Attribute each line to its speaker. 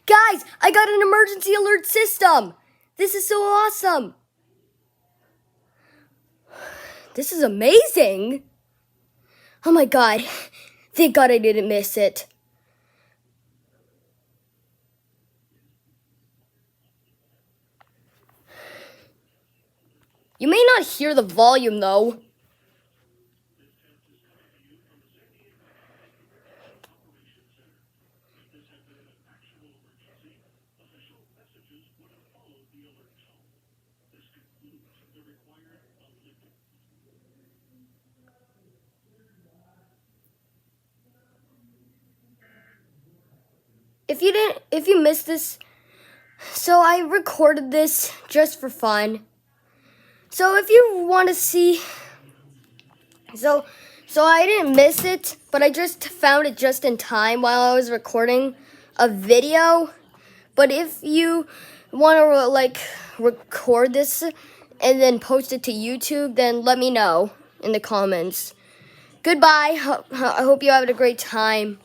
Speaker 1: Guys, I got an emergency alert system. This is so awesome. This is amazing. Oh my god. Thank God I didn't miss it. You may not hear the volume though. If you missed this, so I recorded this just for fun. So if you want to see, so I didn't miss it, but I just found it just in time while I was recording a video. But if you want to record this and then post it to YouTube, then let me know in the comments. Goodbye. I hope you have a great time.